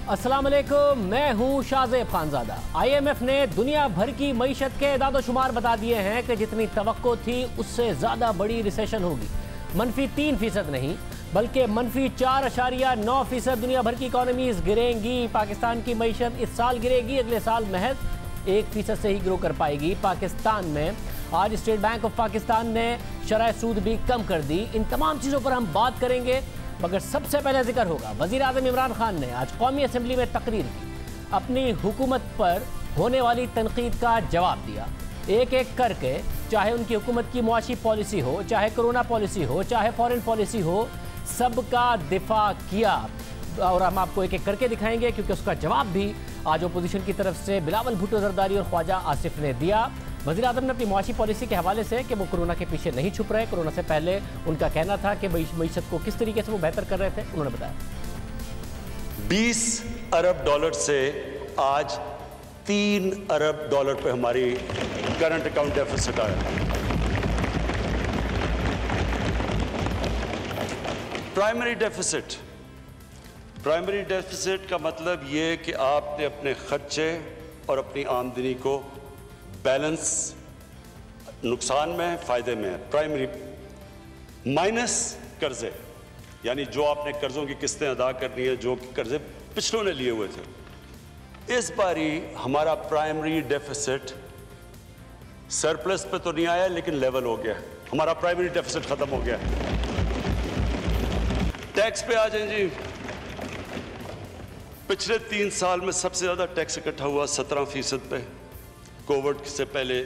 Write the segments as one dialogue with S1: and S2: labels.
S1: अस्सलाम वालेकुम, मैं हूं शाहजेब खानजादा। IMF ने दुनिया भर की मईशत के एदाद-ओ-शुमार बता दिए हैं कि जितनी तवक्को थी उससे ज़्यादा बड़ी रिसेशन होगी। -3% नहीं बल्कि -4.9% दुनिया भर की इकॉनमीज गिरेंगी। पाकिस्तान की मईशत इस साल गिरेगी, अगले साल महज 1% से ही ग्रो कर पाएगी। पाकिस्तान में आज स्टेट बैंक ऑफ पाकिस्तान ने शरह सूद भी कम कर दी। इन तमाम चीज़ों पर हम बात करेंगे, मगर सबसे पहले जिक्र होगा वज़ीर आज़म इमरान खान ने आज कौमी असम्बली में तकरीर की, अपनी हुकूमत पर होने वाली तनकीद का जवाब दिया। एक एक करके, चाहे उनकी हुकूमत की मुआशी पॉलिसी हो, चाहे कोरोना पॉलिसी हो, चाहे फॉरेन पॉलिसी हो, सबका दिफा किया। और हम आपको एक एक करके दिखाएंगे, क्योंकि उसका जवाब भी आज अपोजिशन की तरफ से बिलावल भुट्टो जरदारी और ख्वाजा आसिफ ने दिया। वज़ीर आज़म ने अपनी मुआशी पॉलिसी के हवाले से कि वो कोरोना के पीछे नहीं छुप रहे, कोरोना से पहले उनका कहना था कि मईशत को किस तरीके से वो बेहतर कर रहे थे, उन्होंने बताया
S2: 20 अरब डॉलर से आज 3 अरब डॉलर पे हमारी करंट अकाउंट डेफिसिट आया। प्राइमरी डेफिसिट का मतलब ये कि आपने अपने खर्चे और अपनी आमदनी को बैलेंस, नुकसान में है, फायदे में है। प्राइमरी माइनस कर्जे, यानी जो आपने कर्जों की किस्तें अदा करनी है, जो कर्जे पिछलों ने लिए हुए थे। इस बारी हमारा प्राइमरी डेफिसिट सरप्लस पे तो नहीं आया, लेकिन लेवल हो गया। हमारा प्राइमरी डेफिसिट खत्म हो गया। टैक्स पे आ जाए जी। पिछले 3 साल में सबसे ज्यादा टैक्स इकट्ठा हुआ 17% पे। कोविड से पहले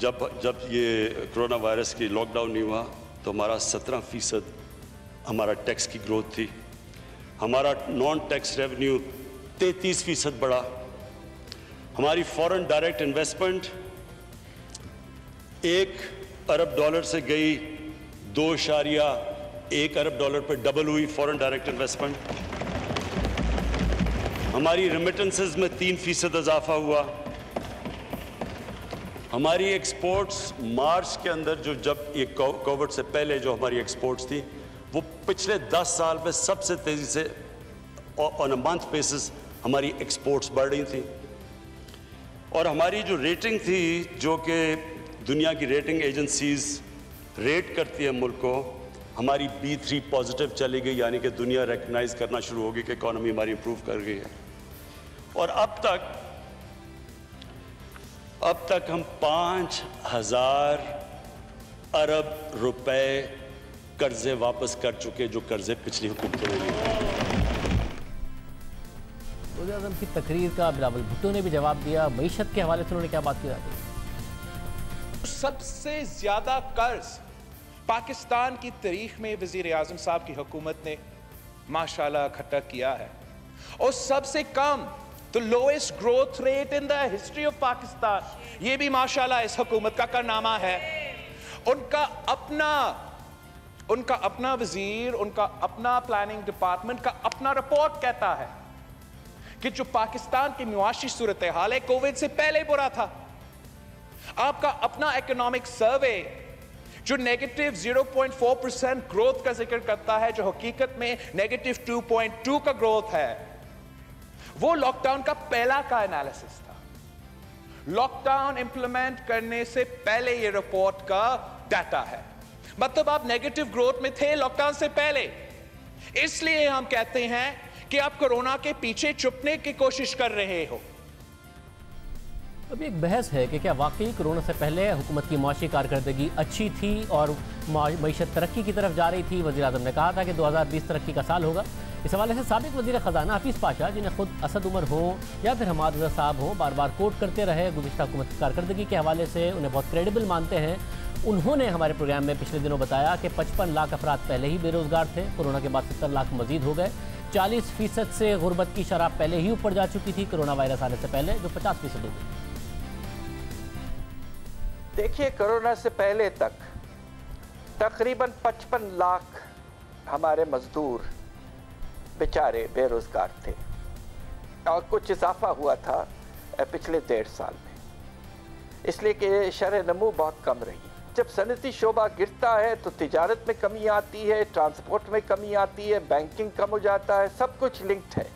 S2: जब ये कोरोना वायरस की लॉकडाउन नहीं हुआ तो हमारा 17% हमारा टैक्स की ग्रोथ थी। हमारा नॉन टैक्स रेवेन्यू 33% बढ़ा। हमारी फॉरेन डायरेक्ट इन्वेस्टमेंट 1 अरब डॉलर से गई 2.1 अरब डॉलर पर डबल हुई फॉरेन डायरेक्ट इन्वेस्टमेंट। हमारी रेमिटेंसेस में 3% इजाफा हुआ। हमारी एक्सपोर्ट्स मार्च के अंदर जब ये कोविड से पहले जो हमारी एक्सपोर्ट्स थी, वो पिछले 10 साल में सबसे तेजी से ऑन अ मंथ बेसिस हमारी एक्सपोर्ट्स बढ़ रही थी। और हमारी जो रेटिंग थी, जो कि दुनिया की रेटिंग एजेंसीज रेट करती है मुल्क को, हमारी B3 पॉजिटिव चली गई, यानी कि दुनिया रिकग्नाइज करना शुरू होगी कि इकोनॉमी हमारी इंप्रूव कर गई है। और अब तक हम 5000 अरब रुपए कर्जे वापस कर चुके, जो कर्जे पिछली हुकूमतों ने लिए।
S1: वज़ीर आज़म की तकरीर का बिलावल भुट्टो ने भी जवाब दिया। मईशत के हवाले से उन्होंने क्या बात की?
S3: सबसे ज्यादा कर्ज पाकिस्तान की तारीख में वजीर आज़म साहब की हुकूमत ने माशाल्लाह इकट्ठा किया है, और सबसे कम The lowest growth rate in the history of Pakistan. ये भी माशाल्लाह इस हुकूमत का कारनामा है। उनका अपना वजीर, उनका अपना प्लानिंग डिपार्टमेंट का अपना रिपोर्ट कहता है कि जो पाकिस्तान की मुआशी सूरत हाल है, कोविड से पहले बुरा था। आपका अपना इकोनॉमिक सर्वे जो नेगेटिव 0.4% ग्रोथ का जिक्र करता है, जो हकीकत में नेगेटिव 2.2 का ग्रोथ है, वो लॉकडाउन का पहला का एनालिसिस था। लॉकडाउन इंप्लीमेंट करने से पहले ये रिपोर्ट का डाटा है। मतलब आप नेगेटिव ग्रोथ में थे लॉकडाउन से पहले। इसलिए हम कहते हैं कि आप कोरोना के पीछे छुपने की कोशिश कर रहे हो।
S1: अभी एक बहस है कि क्या वाकई कोरोना से पहले हुकूमत की मुआशी कारकर्दगी अच्छी थी और मईशत तरक्की की तरफ जा रही थी। वज़ीर आज़म ने कहा था कि 2020 तरक्की का साल होगा। इस हवाले से साबिक वज़ीर ख़जाना हफीज़ पाशा, जिन्हें खुद असद उमर हो या फिर हमाद रज़ा साहब हो, बार बार कोट करते रहे गुज़िश्ता हुकूमत की कारकर्दगी के हवाले से, उन्हें बहुत क्रेडिबल मानते हैं। उन्होंने हमारे प्रोग्राम में पिछले दिनों बताया कि 55 लाख अफराद पहले ही बेरोज़गार थे, कोरोना के बाद 70 लाख मजीद हो गए। 40% से गुर्बत की शरह पहले ही ऊपर जा चुकी थी कोरोना वायरस आने से पहले, जो 50% हो गई।
S4: देखिए, कोरोना से पहले तक तकरीबन 55 लाख हमारे मजदूर बेचारे बेरोजगार थे, और कुछ इजाफा हुआ था पिछले 1.5 साल में, इसलिए कि शरह नमू बहुत कम रही। जब सनती शोबा गिरता है तो तिजारत में कमी आती है, ट्रांसपोर्ट में कमी आती है, बैंकिंग कम हो जाता है, सब कुछ लिंक्ड है।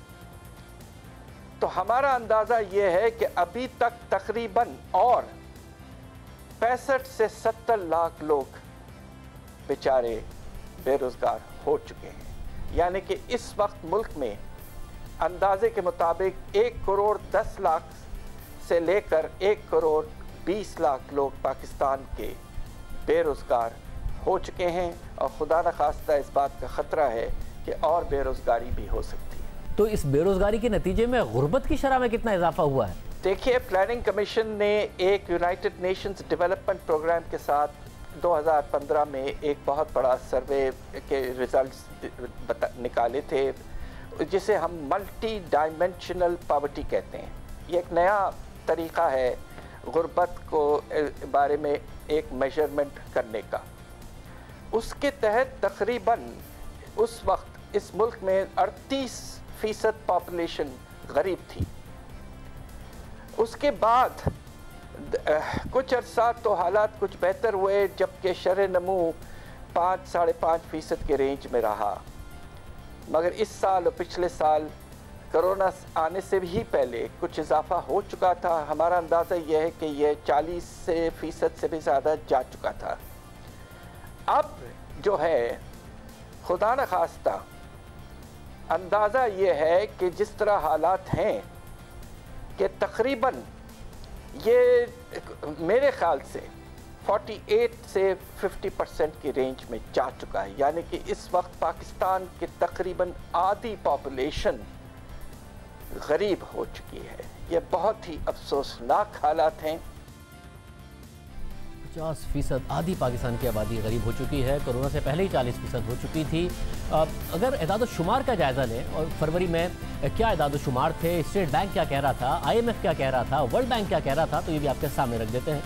S4: तो हमारा अंदाज़ा ये है कि अभी तक तकरीबन और 65 से 70 लाख लोग बेचारे बेरोज़गार हो चुके हैं। यानी कि इस वक्त मुल्क में अंदाजे के मुताबिक 1 करोड़ 10 लाख से लेकर 1 करोड़ 20 लाख लोग पाकिस्तान के बेरोज़गार हो चुके हैं, और खुदा न खास्ता इस बात का ख़तरा है कि और बेरोज़गारी भी हो सकती है।
S1: तो इस बेरोज़गारी के नतीजे में गुर्बत की शरह में कितना इजाफा हुआ है?
S4: देखिए, प्लानिंग कमीशन ने एक यूनाइटेड नेशंस डेवलपमेंट प्रोग्राम के साथ 2015 में एक बहुत बड़ा सर्वे के रिजल्ट्स निकाले थे, जिसे हम मल्टी डायमेंशनल पॉवर्टी कहते हैं। ये एक नया तरीक़ा है गुर्बत को बारे में एक मेजरमेंट करने का। उसके तहत तकरीबन उस वक्त इस मुल्क में 38% पॉपुलेशन गरीब थी। उसके बाद कुछ अरसा तो हालात कुछ बेहतर हुए, जबकि शरह नमू 5-5.5% के रेंज में रहा। मगर इस साल और पिछले साल कोरोना आने से भी पहले कुछ इजाफा हो चुका था। हमारा अंदाज़ा यह है कि यह 40% से भी ज़्यादा जा चुका था। अब जो है, खुदा न खास्ता अंदाज़ा ये है कि जिस तरह हालात हैं कि तकरीबन ये मेरे ख्याल से 48 से 50% की रेंज में जा चुका है। यानी कि इस वक्त पाकिस्तान के तकरीबन आधी पॉपुलेशन गरीब हो चुकी है। ये बहुत ही अफसोसनाक हालात हैं।
S1: 50%, आधी पाकिस्तान की आबादी गरीब हो चुकी है। कोरोना से पहले ही 40% हो चुकी थी। अगर एदाद-ओ-शुमार का जायज़ा लें और फरवरी में क्या एदाद-ओ-शुमार थे, स्टेट बैंक क्या कह रहा था, IMF क्या कह रहा था, वर्ल्ड बैंक क्या कह रहा था, तो ये भी आपके सामने रख देते हैं।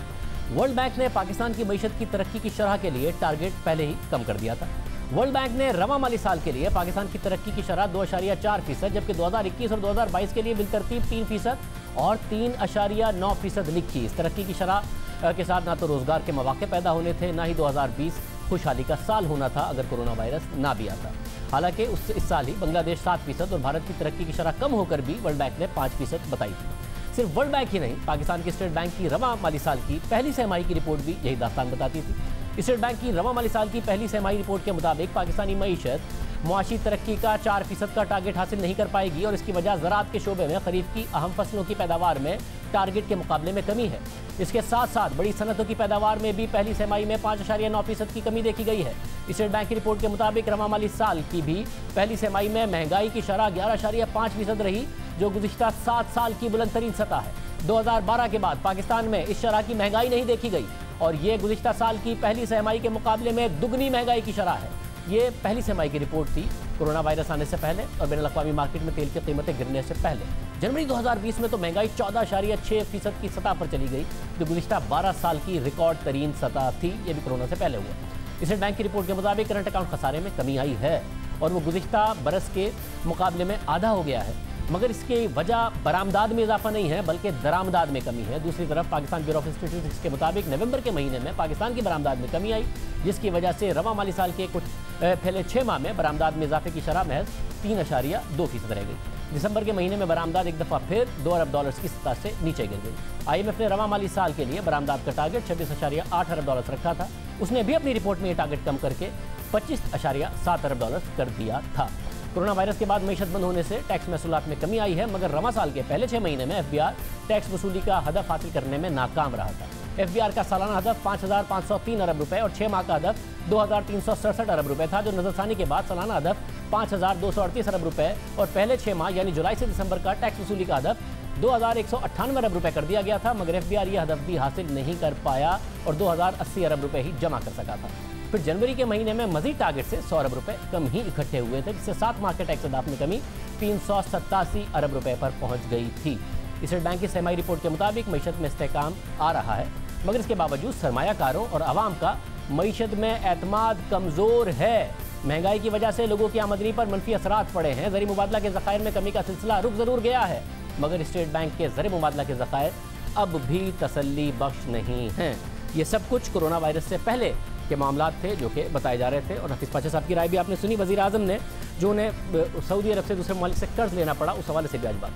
S1: वर्ल्ड बैंक ने पाकिस्तान की मईशत की तरक्की की शरह के लिए टारगेट पहले ही कम कर दिया था। वर्ल्ड बैंक ने रवा माली साल के लिए पाकिस्तान की तरक्की की शरह 2.4%, जबकि 2021 और 2022 के लिए बिलतरतीब 3% और 3.9% लिखी। इस तरक्की की शरह के साथ ना तो रोज़गार के मौके पैदा होने थे, ना ही 2020 खुशहाली का साल होना था अगर कोरोना वायरस ना भी आता। हालांकि इस साल ही बांग्लादेश 7% और भारत की तरक्की की शरह कम होकर भी वर्ल्ड बैंक ने 5% बताई थी। सिर्फ वर्ल्ड बैंक ही नहीं, पाकिस्तान की स्टेट बैंक की रवा माली साल की पहली छमाही की रिपोर्ट भी यही दास्तान बताती थी। स्टेट बैंक की रवा माली साल की पहली छमाही रिपोर्ट के मुताबिक पाकिस्तानी मईशत मुआशी तरक्की का 4% का टारगेट हासिल नहीं कर पाएगी, और इसकी वजह ज़राअत के शोबे में खरीफ की अहम फसलों की पैदावार में टारगेट के मुकाबले में कमी है। इसके साथ साथ बड़ी सनतों की पैदावार में भी पहली छमाही में 5.9% की कमी देखी गई है। स्टेट बैंक की रिपोर्ट के मुताबिक रवा माली साल की भी पहली छमाही में महंगाई की शरह 11.5% रही, जो गुज़िश्ता 7 साल की बुलंद तरीन सतह है। 2012 के बाद पाकिस्तान में इस शरह की महंगाई नहीं देखी गई, और ये गुज़िश्ता साल की पहली छमाही के मुकाबले में दुगनी महंगाई की शरह है। ये पहली छमाही की रिपोर्ट थी कोरोना वायरस आने से पहले और बैनुल-अक़वामी मार्केट में तेल की कीमतें गिरने से पहले। जनवरी 2020 में तो महंगाई 14.6% की सतह पर चली गई, जो गुज़िश्ता 12 साल की रिकॉर्ड तरीन सतह थी। ये भी कोरोना से पहले हुआ। स्टेट बैंक की रिपोर्ट के मुताबिक करंट अकाउंट खसारे में कमी आई है, और वो गुज़िश्ता बरस के मुकाबले में आधा हो गया है। मगर इसकी वजह बरामदाद में इजाफा नहीं है, बल्कि दरामदाद में कमी है। दूसरी तरफ पाकिस्तान ब्यूरो ऑफ स्टैटिस्टिक्स के मुताबिक नवंबर के महीने में पाकिस्तान की बरामदाद में कमी आई, जिसकी वजह से रवा माली साल के कुछ पहले 6 माह में बरामदाद में इजाफे की शरह महज 3.2% रह गई। दिसंबर के महीने में बरामदाद एक दफ़ा फिर $2 अरब की सतह से नीचे गिर गई। IMF ने रवा माली साल के लिए बरामदाद का टारगेट $26.8 अरब रखा था। उसने भी अपनी रिपोर्ट में ये टारगेट कम करके $25.7 अरब कर दिया था। कोरोना वायरस के बाद मईशत बंद होने से टैक्स महसूलात में कमी आई है, मगर रवा साल के पहले 6 महीने में FBR टैक्स वसूली का हदफ हासिल करने में नाकाम रहा था। FBR का सालाना हदफ 5,503 अरब रुपए और 6 माह का हदफ 2,367 अरब रुपए था, जो नजरसानी के बाद सालाना हदफ 5,238 अरब रुपए और पहले 6 माह यानी जुलाई से दिसंबर का टैक्स वसूली का हदफ 2,198 अरब रुपए कर दिया गया था। मगर FBR यह हदफ भी हासिल नहीं कर पाया और 2,080 अरब रुपए ही जमा कर सका था। फिर जनवरी के महीने में मजीद टारगेट से 100 अरब रुपए कम ही इकट्ठे हुए थे, जिससे 7 माह के टैक्स अदाफ में कमी 387 अरब रुपए पर पहुंच गई थी। स्टेट बैंक की छमाही रिपोर्ट के मुताबिक मईशत में इस्तेहकाम आ रहा है, मगर इसके बावजूद सरमायाकारों और आवाम का मईशत में एतमाद कमज़ोर है। महंगाई की वजह से लोगों की आमदनी पर मनफी असरात पड़े हैं। ज़री मुबादला के ज़खायर में कमी का सिलसिला रुक ज़रूर गया है, मगर स्टेट बैंक के ज़री मुबादला के ज़खायर अब भी तसल्ली बख्श नहीं हैं। ये सब कुछ कोरोना वायरस से पहले के मामलात थे जो कि बताए जा रहे थे। और हफीज़ पाशा साहब की राय भी आपने सुनी। वज़ीर आज़म ने जो उन्हें सऊदी अरब से दूसरे ममालिक से कर्ज लेना पड़ा, उस हवाले से भी आज बात।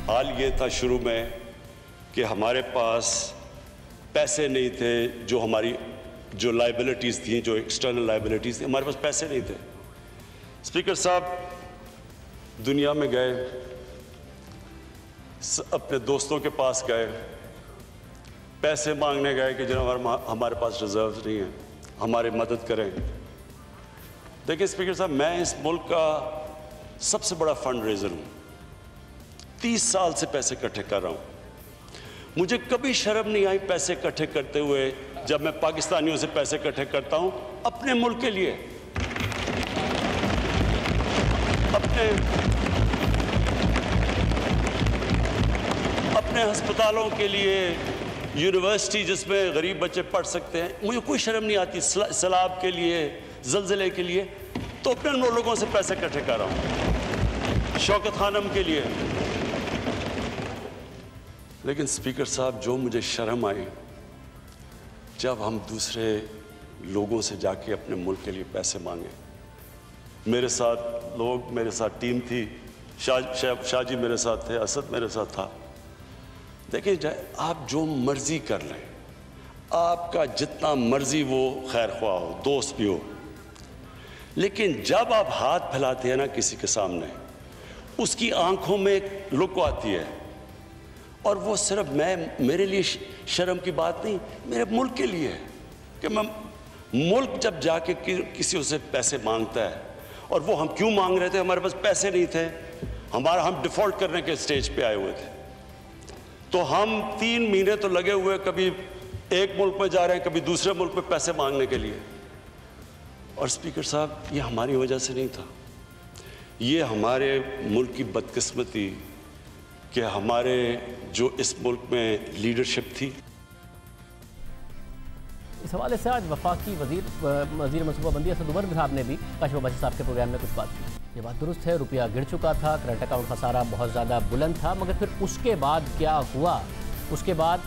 S2: हाल ये था शुरू में कि हमारे पास पैसे नहीं थे, जो लाइबिलिटीज़ थी, जो एक्सटर्नल लाइबिलिटीज़ थी, हमारे पास पैसे नहीं थे। स्पीकर साहब दुनिया में गए, अपने दोस्तों के पास गए, पैसे मांगने गए कि जनाब हमारे पास रिजर्व नहीं है, हमारी मदद करें। देखिए स्पीकर साहब, मैं इस मुल्क का सबसे बड़ा फंड रेजर हूँ, 30 साल से पैसे इकट्ठे कर रहा हूँ। मुझे कभी शर्म नहीं आई पैसे इकट्ठे करते हुए, जब मैं पाकिस्तानियों से पैसे इकट्ठे करता हूँ अपने मुल्क के लिए, अपने अस्पतालों के लिए, यूनिवर्सिटी जिसमें गरीब बच्चे पढ़ सकते हैं, मुझे कोई शर्म नहीं आती। सैलाब के लिए, ज़लज़ले के लिए, तो अपने लोगों से पैसे इकट्ठे कर रहा हूँ, शौकत खानम के लिए। लेकिन स्पीकर साहब, जो मुझे शर्म आई जब हम दूसरे लोगों से जाके अपने मुल्क के लिए पैसे मांगे। मेरे साथ लोग, मेरे साथ टीम थी, शाहजी मेरे साथ थे, असद मेरे साथ था। देखिए, आप जो मर्जी कर लें, आपका जितना मर्जी वो खैर ख्वाह हो, दोस्त भी हो, लेकिन जब आप हाथ फैलाते हैं ना किसी के सामने, उसकी आंखों में एक लुक आती है, और वो सिर्फ मेरे लिए शर्म की बात नहीं, मेरे मुल्क के लिए है कि मैं मुल्क जब जाके किसी से पैसे मांगता है, और वो हम क्यों मांग रहे थे? हमारे पास पैसे नहीं थे, हम डिफॉल्ट करने के स्टेज पे आए हुए थे। तो हम 3 महीने तो लगे हुए, कभी एक मुल्क में जा रहे हैं, कभी दूसरे मुल्क में पैसे मांगने के लिए। और स्पीकर साहब, ये हमारी वजह से नहीं था, ये हमारे मुल्क की बदकिस्मती कि हमारे जो इस मुल्क में लीडरशिप थी।
S1: इस हवाले से आज वफाकी वजीर मनसूबाबंदी असद उमर साहब ने भी काशिफ अब्बासी साहब के प्रोग्राम में कुछ बात की। ये बात दुरुस्त है, रुपया गिर चुका था, करंट अकाउंट खसारा बहुत ज़्यादा बुलंद था, मगर फिर उसके बाद क्या हुआ? उसके बाद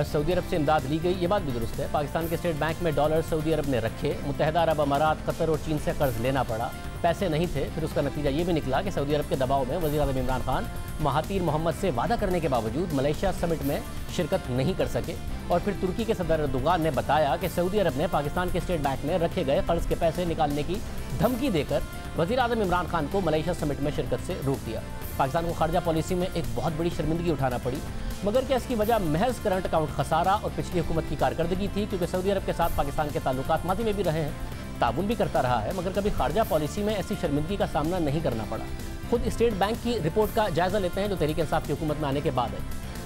S1: सऊदी अरब से इमदाद ली गई, ये बात भी दुरुस्त है। पाकिस्तान के स्टेट बैंक में डॉलर सऊदी अरब ने रखे, मुत्तहिदा अरब अमारात, कतर और चीन से कर्ज लेना पड़ा, पैसे नहीं थे। फिर उसका नतीजा ये भी निकला कि सऊदी अरब के दबाव में वज़ीर आज़म इमरान खान महातीर मोहम्मद से वादा करने के बावजूद मलेशिया समिट में शिरकत नहीं कर सके। और फिर तुर्की के सदर अर्दोगान ने बताया कि सऊदी अरब ने पाकिस्तान के स्टेट बैंक में रखे गए कर्ज के पैसे निकालने की धमकी देकर वज़ीर आज़म इमरान खान को मलेशिया समिट में शिरकत से रोक दिया। पाकिस्तान को खारजा पॉलिसी में एक बहुत बड़ी शर्मिंदगी उठाना पड़ी, मगर क्या इसकी वजह महज करंट अकाउंट खसारा और पिछली हुकूमत की कारकर्दगी थी? क्योंकि सऊदी अरब के साथ पाकिस्तान के ताल्लुकात माजी में भी रहे हैं, ताबुन भी करता रहा है, मगर कभी खारजा पॉलिसी में ऐसी शर्मिंदगी का सामना नहीं करना पड़ा। खुद स्टेट बैंक की रिपोर्ट का जायज़ा लेते हैं जो तहरीक इंसाफ की हुकूमत में आने के बाद है।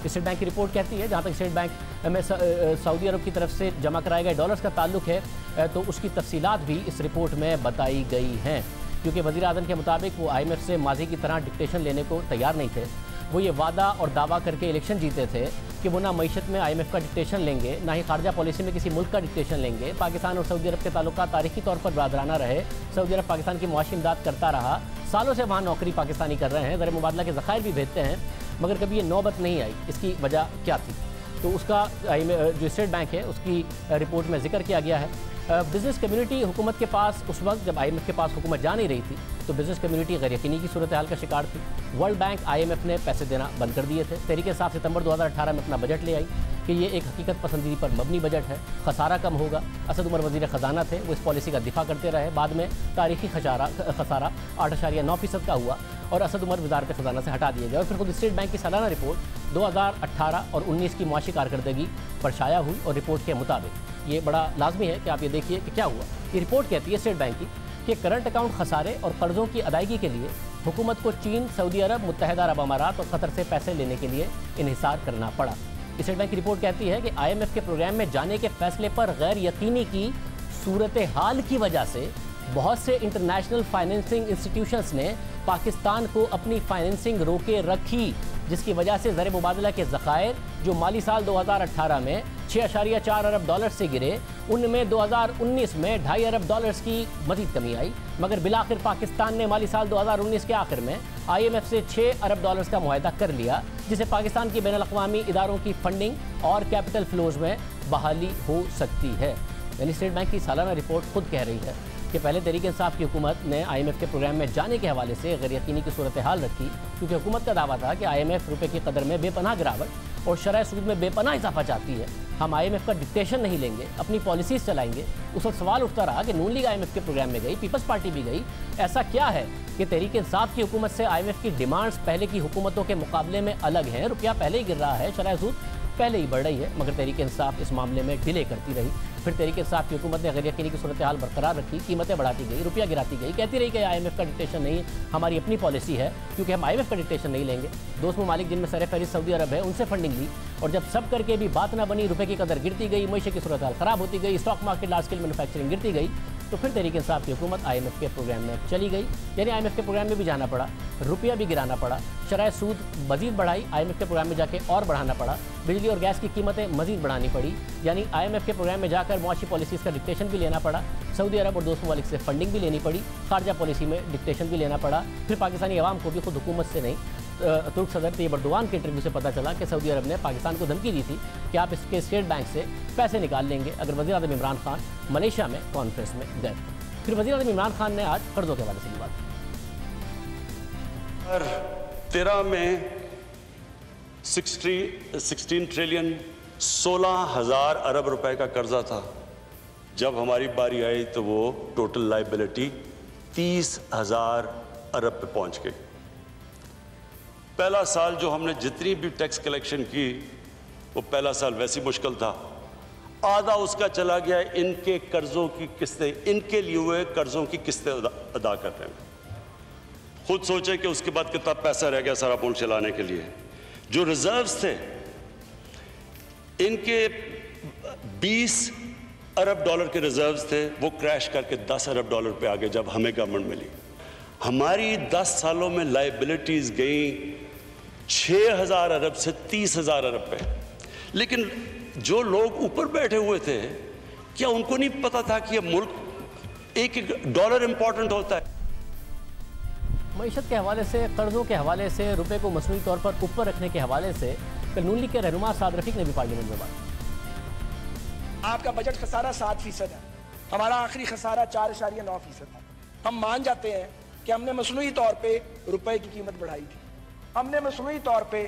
S1: स्टेट बैंक की रिपोर्ट कहती है, जहाँ तक स्टेट बैंक में सऊदी अरब की तरफ से जमा कराए गए डॉलर्स का ताल्लुक है, तो उसकी तफसीलात भी इस रिपोर्ट में बताई गई हैं। क्योंकि वज़ीर आज़म के मुताबिक वो IMF से माजी की तरह डिक्टेशन लेने को तैयार नहीं थे। वो ये वादा और दावा करके इलेक्शन जीते थे कि वो ना मईशत में IMF का डिक्टेशन लेंगे, ना ही खारजा पॉलिसी में किसी मुल्क का डिक्टेशन लेंगे। पाकिस्तान और सऊदी अरब के ताल्लुकात तारीखी तौर पर बरादराना रहे। सऊदी अरब पाकिस्तान की मुआशी इमदाद करता रहा, सालों से वहाँ नौकरी पाकिस्तानी कर रहे हैं, ज़र मुबादला के ज़खायर भी भेजते हैं, मगर कभी ये नौबत नहीं आई। इसकी वजह क्या थी? तो उसका जो स्टेट बैंक है उसकी रिपोर्ट में जिक्र किया गया है। बिज़नेस कम्युनिटी हुकूमत के पास उस वक्त जब IMF के पास हुकूमत जा नहीं रही थी, तो बिज़नेस कम्युनिटी गैर यकीनी की सूरत हाल का शिकार थी। वर्ल्ड बैंक IMF ने पैसे देना बंद कर दिए थे। तहरीक इंसाफ सितंबर 2018 में अपना बजट ले आई कि ये एक हकीकत पसंदगी पर मबनी बजट है, खसारा कम होगा। असद उमर वज़ीर ख़जाना थे, वो इस पॉलिसी का दिफा करते रहे। बाद में तारीखी खसारा 8.9% का हुआ और असद उमर वज़ारत ख़जाना से हटा दिए गए। और फिर खुद स्टेट बैंक की सालाना रिपोर्ट 2018 और 19 की मुआशी कारकर्दगी पर शाया हुई, और रिपोर्ट के मुताबिक ये बड़ा लाजमी है कि आप ये देखिए कि क्या हुआ। ये रिपोर्ट कहती है स्टेट बैंक की कि करंट अकाउंट खसारे और कर्ज़ों की अदायगी के लिए हुकूमत को चीन, सऊदी अरब, मुत्तहिदा अरब अमारात और कतर से पैसे लेने के लिए इन्हिसार करना पड़ा। स्टेट बैंक की रिपोर्ट कहती है कि IMF के प्रोग्राम में जाने के फैसले पर गैर यकीनी की सूरत हाल की वजह से बहुत से इंटरनेशनल फाइनेंसिंग इंस्टीट्यूशंस ने पाकिस्तान को अपनी फाइनेंसिंग रोके रखी, जिसकी वजह से ज़र मुबादला के ज़खायर जो माली साल 2018 में 6.4 अरब डॉलर से गिरे, उनमें 2019 में 2.5 अरब डॉलर्स की मज़ीद कमी आई। मगर बिलाखिर पाकिस्तान ने माली साल 2019 के आखिर में IMF से 6 अरब डॉलर्स का मुआहदा कर लिया, जिससे पाकिस्तान की बैनुल-अक़वामी इदारों की फंडिंग और कैपिटल फ्लोज में बहाली हो सकती है। यानी स्टेट बैंक की सालाना रिपोर्ट खुद कह रही है कि पहले तहरीक इंसाफ की हुकूमत ने IMF के प्रोग्राम में जाने के हवाले से गैर यकीनी की सूरत हाल रखी, क्योंकि हुकूमत का दावा था कि IMF रुपये की कदर में बेपनाह गिरावट और शरह सूद में बेपनाह इजाफा चाहती है। हम IMF का डिक्टेशन नहीं लेंगे, अपनी पॉलिसीज़ चलाएंगे। उस वक्त सवाल उठता रहा कि नून लीग IMF के प्रोग्राम में गई, पीपल्स पार्टी भी गई। ऐसा क्या है कि तहरीक इंसाफ की हुकूमत से IMF की डिमांड्स पहले की हुकूमतों के मुकाबले में अलग हैं? रुपया पहले ही गिर रहा है, शरह सूद पहले ही बढ़ रही है, मगर तहरीक इंसाफ इस मामले में डिले करती रही। फिर तहरीक इंसाफ की हुकूमत ने गैर यकीनी की सूरत हाल बरकरार रखी, कीमतें बढ़ाती गई, रुपया गिराती गई, कहती रही कि IMF का डिक्टेशन नहीं है, हमारी अपनी पॉलिसी है, क्योंकि हम IMF का डिक्टेशन नहीं लेंगे। दोस्त ममालिक जिनमें सर फहरिस्त सऊदी अरब है, उनसे फंडिंग ली, और जब सब करके भी बात ना बनी, रुपये की कदर गिरती गई, मईशत की सूरत हाल ख़राब होती गई, stock market large scale manufacturing गिरती गई, तो फिर तहरीक इंसाफ की हुकूमत IMF के प्रोग्राम में चली गई। यानी IMF के प्रोग्राम में भी जाना पड़ा, रुपया भी गिराना पड़ा, शरह सूद मजीद बढ़ाई, IMF के प्रोग्राम में जाके और बढ़ाना पड़ा, बिजली और गैस की कीमतें मजीद बढ़ानी पड़ी। यानी IMF के प्रोग्राम में जाकर मुआशी पॉलिसीज़ का डिक्टेशन भी लेना पड़ा, सऊदी अरब और दोस्त ममालिक से फंडिंग भी लेनी पड़ी, खारजा पॉलिसी में डिक्टेशन भी लेना पड़ा। फिर पाकिस्तानी अवाम को भी खुद हुकूमत से नहीं, तुर्क सदर तैयब एर्दोगान के इंटरव्यू से पता चला कि सऊदी अरब ने पाकिस्तान को धमकी दी थी कि आप इसके स्टेट बैंक से पैसे निकाल लेंगे अगर वज़ीर आज़म इमरान खान मलेशिया में कॉन्फ्रेंस में गए। फिर वज़ीर आज़म इमरान खान ने आज कर्ज़ों के हवाले से भी बात की।
S2: 13 में 16 ट्रिलियन 16,000 अरब रुपए का कर्जा था। जब हमारी बारी आई तो वो टोटल लाइबिलिटी 30,000 अरब पे पहुंच गई। पहला साल जो हमने जितनी भी टैक्स कलेक्शन की, वो पहला साल वैसे ही मुश्किल था। आधा उसका चला गया इनके कर्जों की किस्तें, इनके लिए हुए कर्जों की किस्तें अदा करने में। खुद सोचे कि उसके बाद कितना पैसा रह गया सारा मुल्क चलाने के लिए। जो रिजर्व्स थे इनके 20 अरब डॉलर के रिजर्व्स थे, वो क्रैश करके 10 अरब डॉलर पे आ गए जब हमें गवर्नमेंट मिली। हमारी 10 सालों में लाइबिलिटीज गई 6,000 अरब से 30,000 अरब पे। लेकिन जो लोग ऊपर बैठे हुए थे, क्या उनको नहीं पता था कि ये मुल्क एक डॉलर इंपॉर्टेंट होता है?
S1: मईशत के हवाले से, कर्जों के हवाले से, रुपए को मसनूई तौर पर ऊपर रखने के हवाले से कल नून लीग के रहनुमा साद रफीक ने भी पार्लियामेंट में बात की।
S5: आपका बजट खसारा 7% है, हमारा आखिरी खसारा 4.9% है। हम मान जाते हैं कि हमने मसनूई तौर पे रुपए की कीमत बढ़ाई थी, हमने मसनूई तौर पे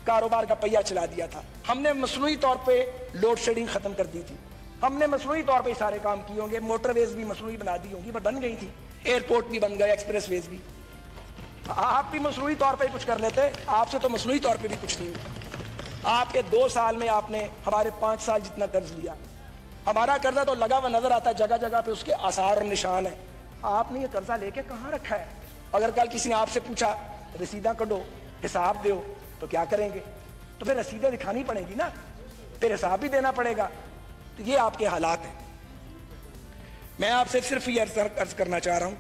S5: कारोबार का पहिया चला दिया था, हमने मसनूई तौर पे लोड शेडिंग खत्म कर दी थी, हमने मसनूई तौर पे सारे काम किए होंगे। मोटरवेज भी मसनूई बना दी होंगी, पर बन गई थी, एयरपोर्ट भी बन गए, एक्सप्रेसवेज भी। आप भी मसनूई तौर पे कुछ कर लेते, आपसे तो मसनूई तौर पे भी कुछ नहीं हुआ। आपके 2 साल में आपने हमारे 5 साल जितना कर्ज लिया। हमारा कर्जा तो लगा हुआ नजर आता है, जगह जगह पे उसके आसार और निशान है। आपने ये कर्जा लेके कहाँ रखा है? अगर कल किसी ने आपसे पूछा रसीदा कढो, हिसाब दो, तो क्या करेंगे? तो फिर रसीदें दिखानी पड़ेगी ना, फिर हिसाब भी देना पड़ेगा। तो ये आपके हालात हैं। मैं आपसे सिर्फ ये अर्ज करना चाह रहा हूं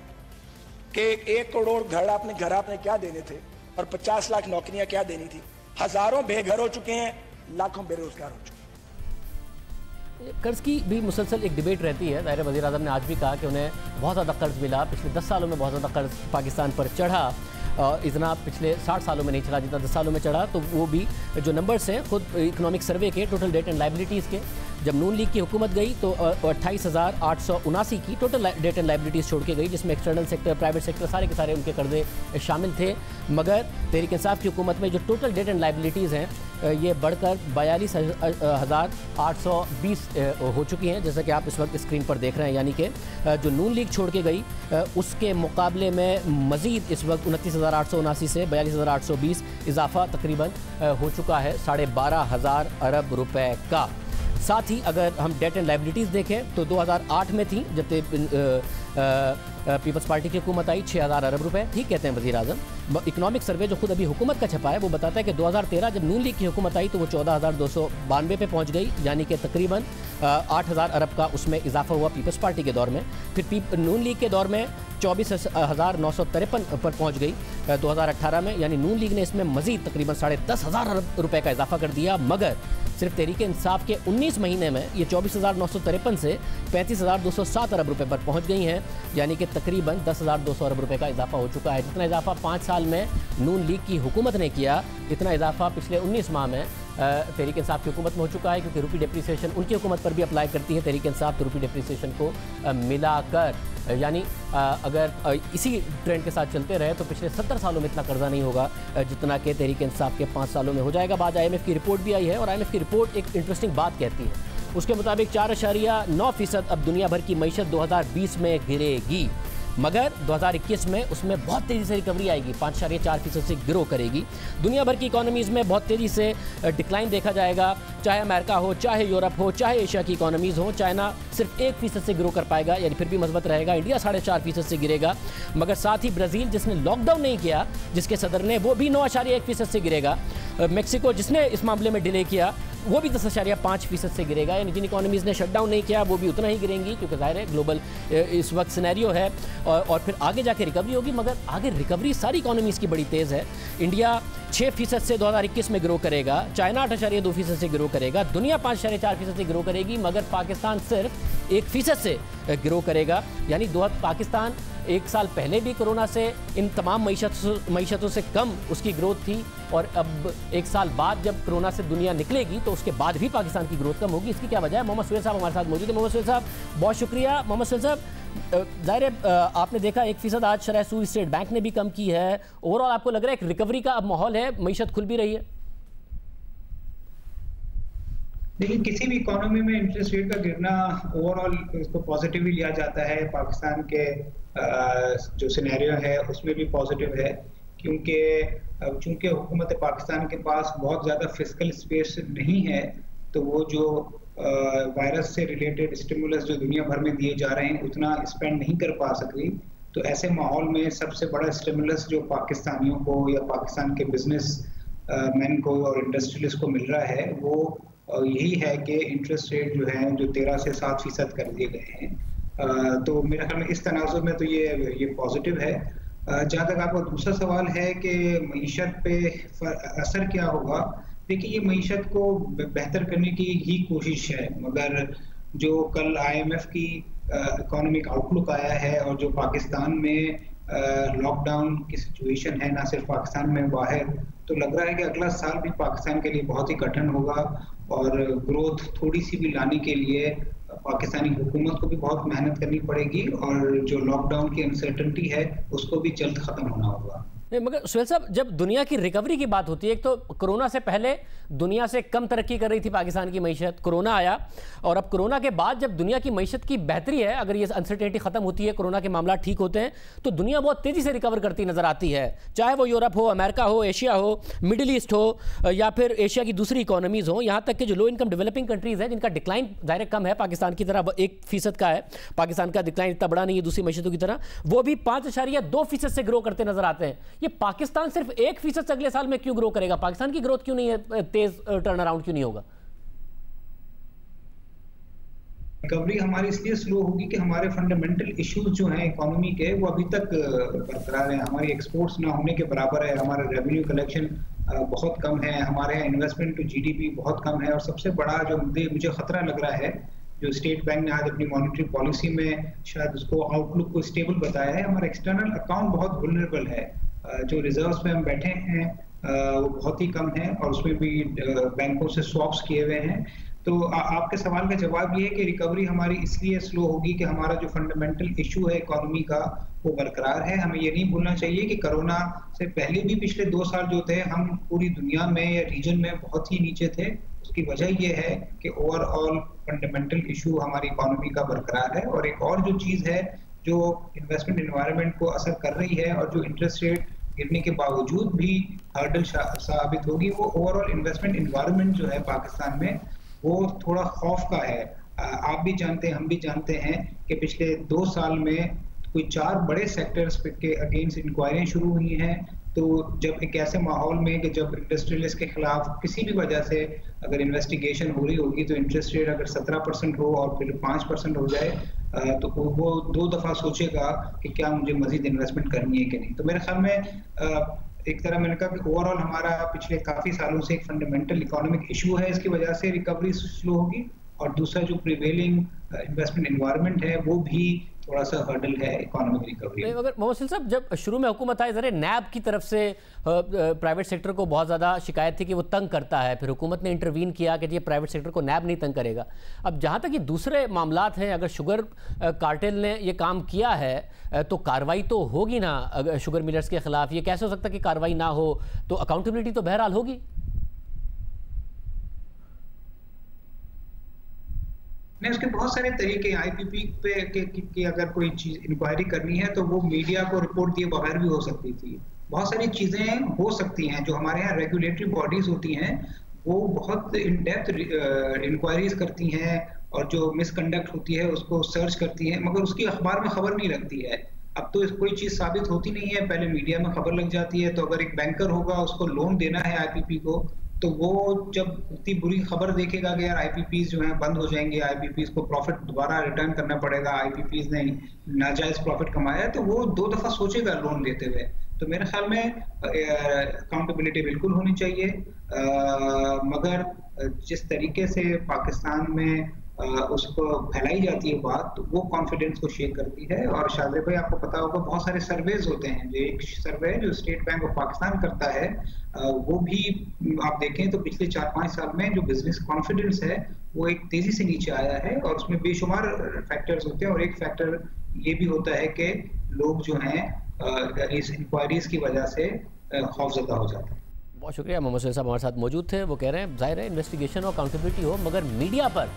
S5: कि 1 करोड़ घर आपने क्या देने थे और 50 लाख नौकरियां क्या देनी थी। हजारों बेघर हो चुके हैं, लाखों बेरोजगार हो चुके हैं।
S1: कर्ज की भी मुसलसल एक डिबेट रहती है। ज़ाहिर वज़ीर आज़म ने आज भी कहा कि उन्हें बहुत ज़्यादा कर्ज मिला, पिछले 10 सालों में बहुत ज़्यादा कर्ज पाकिस्तान पर चढ़ा, इतना पिछले 60 सालों में नहीं चढ़ा जितना 10 सालों में चढ़ा। तो वो भी जो नंबर्स हैं खुद इकोनॉमिक सर्वे के, टोटल डेट एंड लाइबिलिटीज़ के, जब नून लीग की हुकूमत गई तो 28,879 की टोटल डेट एंड लाइबिलिटीज़ छोड़ के गई, जिसमें एक्सटर्नल सेक्टर, प्राइवेट सेक्टर, सारे के सारे उनके कर्जे शामिल थे। मगर तहरीक इंसाफ की हुकूमत में जो टोटल डेट एंड लाइबिलिटीज़ हैं ये बढ़कर 42,820 हो चुकी हैं, जैसा कि आप इस वक्त स्क्रीन पर देख रहे हैं। यानी कि जो नून लीग छोड़ के गई उसके मुकाबले में मज़ीद इस वक्त 29,879 से 42,820 इजाफा तकरीबन हो चुका है 12,500 अरब रुपए का। साथ ही अगर हम डेट एंड लाइबिलिटीज़ देखें तो 2008 में थी जब पीपल्स पार्टी की हुकूमत आई 6,000 अरब रुपए, ठीक कहते हैं वज़ीर आज़म। इकोनॉमिक सर्वे जो खुद अभी हुकूमत का छपा है वो बताता है कि 2013 जब नून लीग की हुकूमत आई तो वो 14,292 पे पहुंच गई, यानी कि तकरीबन 8,000 अरब का उसमें इजाफा हुआ पीपल्स पार्टी के दौर में। फिर नून लीग के दौर में 24,953 पर पहुंच गई 2018 में, यानी नून लीग ने इसमें मजीद तकरीबन 10,500 अरब रुपए का इजाफा कर दिया। मगर सिर्फ तहरीक इंसाफ के 19 महीने में ये 24,953 से 35,207 अरब रुपए पर पहुंच गई हैं, यानी कि तकरीबन 10,200 अरब रुपए का इजाफा हो चुका है। जितना इजाफा 5 साल में नून लीग की हुकूमत ने किया, इतना इजाफा पिछले 19 माह में तहरीक इंसाफ की हुकूमत में हो चुका है, क्योंकि रुपी डेप्रिसिएशन उनकी हुकूमत पर भी अप्लाई करती है तहरीक इंसाफ, तो रुपी डेप्रिसिएशन को मिलाकर यानी अगर इसी ट्रेंड के साथ चलते रहे तो पिछले 70 सालों में इतना कर्जा नहीं होगा जितना कि तहरीक इंसाफ के 5 सालों में हो जाएगा। बाद IMF की रिपोर्ट भी आई है और IMF की रिपोर्ट एक इंटरेस्टिंग बात कहती है। उसके मुताबिक 4.9% अब दुनिया भर की मईशत 2020 में गिरेगी, मगर 2021 में उसमें बहुत तेज़ी से रिकवरी आएगी, 5.4% से ग्रो करेगी। दुनिया भर की इकोनॉमीज़ में बहुत तेज़ी से डिक्लाइन देखा जाएगा, चाहे अमेरिका हो, चाहे यूरोप हो, चाहे एशिया की इकोनॉमीज़ हो। चाइना सिर्फ 1% से ग्रो कर पाएगा, यानी फिर भी मजबूत रहेगा। इंडिया 4.5% से गिरेगा, मगर साथ ही ब्राज़ील जिसने लॉकडाउन नहीं किया, जिसके सदर ने, वो भी 9.1% से गिरेगा। मेक्सिको जिसने इस मामले में डिले किया, वो भी 10.5% से गिरेगा। यानी जिन इकोनॉमीज़ ने शटडाउन नहीं किया वो भी उतना ही गिरेंगी, क्योंकि ज़ाहिर है ग्लोबल इस वक्त सिनेरियो है और फिर आगे जाके रिकवरी होगी। मगर आगे रिकवरी सारी इकोनॉमीज़ की बड़ी तेज़ है। इंडिया 6% से 2021 में ग्रो करेगा, चाइना 8.2% से ग्रो करेगा, दुनिया 5.4% से ग्रो करेगी, मगर पाकिस्तान सिर्फ 1% से ग्रो करेगा। यानी पाकिस्तान एक साल पहले भी कोरोना से इन तमाम मईशतों से कम उसकी ग्रोथ थी, और अब एक साल बाद जब कोरोना से दुनिया निकलेगी तो उसके बाद भी पाकिस्तान की ग्रोथ कम होगी। इसकी क्या वजह है? मोहम्मद सुहेल साहब हमारे साथ मौजूद है। मोहम्मद सुहेल साहब, बहुत शुक्रिया। मोहम्मद सुहेल साहब, ज़ाहिर है आपने देखा 1% आज शरह सूद स्टेट बैंक ने भी कम की है। ओवरऑल आपको लग रहा है एक रिकवरी का अब माहौल है, मईशत खुल भी रही है?
S6: लेकिन किसी भी इकोनॉमी में इंटरेस्ट रेट का गिरना ओवरऑल इसको पॉजिटिव ही लिया जाता है। पाकिस्तान के जो सिनेरियो है उसमें भी पॉजिटिव है, क्योंकि चूंकि हुकूमत पाकिस्तान के पास बहुत ज़्यादा फिस्कल स्पेस नहीं है, तो वो जो वायरस से रिलेटेड स्टिमुलस जो दुनिया भर में दिए जा रहे हैं उतना स्पेंड नहीं कर पा सकी। तो ऐसे माहौल में सबसे बड़ा स्टिमुलस जो पाकिस्तानियों को या पाकिस्तान के बिजनेस मैन को और इंडस्ट्रियलिस्ट को मिल रहा है वो यही है कि इंटरेस्ट रेट जो है जो 13 से 7% कर दिए गए हैं। तो मेरे ख्याल में इस तनाजुर में तो ये पॉजिटिव है। जहाँ तक आपका दूसरा सवाल है कि मईशत पे असर क्या होगा, देखिए ये मईशत को बेहतर करने की ही कोशिश है, मगर जो कल IMF की इकोनॉमिक आउटलुक आया है और जो पाकिस्तान में लॉकडाउन की सिचुएशन है, ना सिर्फ पाकिस्तान में बाहर, तो लग रहा है कि अगला साल भी पाकिस्तान के लिए बहुत ही कठिन होगा और ग्रोथ थोड़ी सी भी लाने के लिए पाकिस्तानी हुकूमत को भी बहुत मेहनत करनी पड़ेगी और जो लॉकडाउन की अनसर्टेनिटी है उसको भी जल्द खत्म होना होगा।
S1: मगर सुहेल साहब, जब दुनिया की रिकवरी की बात होती है, एक तो कोरोना से पहले दुनिया से कम तरक्की कर रही थी पाकिस्तान की मईशत, कोरोना आया और अब कोरोना के बाद जब दुनिया की मईशत की बेहतरी है, अगर ये अनसर्टेनिटी खत्म होती है, कोरोना के मामला ठीक होते हैं, तो दुनिया बहुत तेज़ी से रिकवर करती नजर आती है। चाहे वो यूरोप हो, अमेरिका हो, एशिया हो, मिडिल ईस्ट हो या फिर एशिया की दूसरी इकोनॉमीज़ हो, यहाँ तक कि जो लो इनकम डेवलपिंग कंट्रीज़ हैं जिनका डिक्लाइन डायरेक्ट कम है, पाकिस्तान की तरह 1% का है, पाकिस्तान का डिक्लाइन इतना बड़ा नहीं है दूसरी मईशतों की तरह, वो भी 5.2% से ग्रो करते नजर आते हैं। ये पाकिस्तान सिर्फ 1% अगले साल में क्यों ग्रो करेगा? पाकिस्तान की ग्रोथ क्यों नहीं है तेज, टर्न अराउंड क्यों नहीं होगा?
S6: रिकवरी हमारी इसलिए स्लो होगी कि हमारे फंडामेंटल इश्यूज जो हैं इकोनॉमी के वो अभी तक बरकरार हैं। हमारी एक्सपोर्ट्स ना होने के बराबर है, हमारा रेवेन्यू कलेक्शन बहुत कम है, हमारे यहाँ इन्वेस्टमेंट टू GDP बहुत कम है, और सबसे बड़ा जो मुझे खतरा लग रहा है, जो स्टेट बैंक ने आज अपनी मॉनेटरी पॉलिसी में शायद उसको आउटलुक को स्टेबल बताया है, हमारा एक्सटर्नल अकाउंट बहुत वल्नरेबल है। जो रिजर्व्स में हम बैठे हैं वो बहुत ही कम है और उसमें भी बैंकों से स्वैप्स किए हुए हैं। तो आपके सवाल का जवाब ये है कि रिकवरी हमारी इसलिए स्लो होगी कि हमारा जो फंडामेंटल इशू है इकोनॉमी का वो बरकरार है। हमें ये नहीं भूलना चाहिए कि कोरोना से पहले भी पिछले 2 साल जो थे हम पूरी दुनिया में या रीजन में बहुत ही नीचे थे। उसकी वजह ये है कि ओवरऑल फंडामेंटल इशू हमारी इकोनॉमी का बरकरार है। और एक और जो चीज़ है जो इन्वेस्टमेंट एनवायरनमेंट को असर कर रही है और जो इंटरेस्ट रेट गिरने के बावजूद भी हर्डल साबित होगी, वो ओवरऑल इन्वेस्टमेंट एनवायरनमेंट जो है पाकिस्तान में वो थोड़ा खौफ का है। आप भी जानते हैं, हम भी जानते हैं कि पिछले 2 साल में कोई 4 बड़े सेक्टर्स के अगेंस्ट इंक्वायरियां शुरू हुई हैं। तो जब एक ऐसे माहौल में कि जब इंडस्ट्रियलिस्ट के खिलाफ किसी भी वजह से अगर इन्वेस्टिगेशन हो रही होगी तो इंटरेस्ट रेट अगर 17% हो और फिर 5% हो जाए तो वो 2 दफ़ा सोचेगा कि क्या मुझे मजीद इन्वेस्टमेंट करनी है कि नहीं। तो मेरे ख्याल में एक तरह मैंने कहा कि ओवरऑल हमारा पिछले काफ़ी सालों से एक फंडामेंटल इकोनॉमिक इशू है, इसकी वजह से रिकवरी स्लो होगी। और दूसरा जो प्रिवेलिंग इन्वेस्टमेंट एनवायरनमेंट है वो भी थोड़ा सा हर्डल है इकोनॉमिक रिकवरी।
S1: अगर मोहसिन साहब, जब शुरू में हुकूमत आई, ज़रा नैब की तरफ से प्राइवेट सेक्टर को बहुत ज़्यादा शिकायत थी कि वो तंग करता है, फिर हुकूमत ने इंटरवीन किया कि ये प्राइवेट सेक्टर को नैब नहीं तंग करेगा। अब जहाँ तक ये दूसरे मामलात हैं, अगर शुगर कार्टेल ने ये काम किया है तो कार्रवाई तो होगी ना अगर शुगर मिलर्स के खिलाफ। ये कैसे हो सकता है कि कार्रवाई ना हो? तो अकाउंटेबिलिटी तो बहरहाल होगी।
S6: नहीं, उसके बहुत सारे तरीके आईपीपी पे कि अगर कोई चीज इंक्वायरी करनी है तो वो मीडिया को रिपोर्ट दिए बगैर भी हो सकती थी। बहुत सारी चीजें हो सकती हैं। जो हमारे यहाँ रेगुलेटरी बॉडीज होती हैं वो बहुत इन डेप्थ इंक्वायरीज करती हैं और जो मिसकंडक्ट होती है उसको सर्च करती हैं, मगर उसकी अखबार में खबर नहीं लगती है। अब तो कोई चीज साबित होती नहीं है, पहले मीडिया में खबर लग जाती है। तो अगर एक बैंकर होगा, उसको लोन देना है आईपीपी को, तो वो जब इतनी बुरी खबर देखेगा कि यार आईपीपीज जो हैं बंद हो जाएंगे, आईपीपीज को प्रॉफिट दोबारा रिटर्न करना पड़ेगा, आईपीपीज ने नाजायज प्रॉफिट कमाया है, तो वो 2 दफा सोचेगा लोन देते हुए। तो मेरे ख्याल में अकाउंटेबिलिटी बिल्कुल होनी चाहिए, मगर जिस तरीके से पाकिस्तान में उसको फैलाई जाती है बात, तो वो कॉन्फिडेंस को शेक करती है। और शाहज़ भाई, आपको पता होगा बहुत सारे सर्वेज होते हैं। जो एक सर्वे है जो स्टेट बैंक ऑफ पाकिस्तान करता है, वो भी आप देखें तो पिछले 4-5 साल में जो बिजनेस कॉन्फिडेंस है वो एक तेजी से नीचे आया है। और उसमें बेशुमार फैक्टर्स होते हैं, और एक फैक्टर ये भी होता है कि लोग जो हैं इस इंक्वायरीज की वजह से खौफजदा हो जाते हैं।
S1: बहुत शुक्रिया। मोहम्मद साहब हमारे साथ मौजूद थे। वो कह रहे हैं जाहिर है इन्वेस्टिगेशन और अकाउंटेबिलिटी हो, मगर मीडिया पर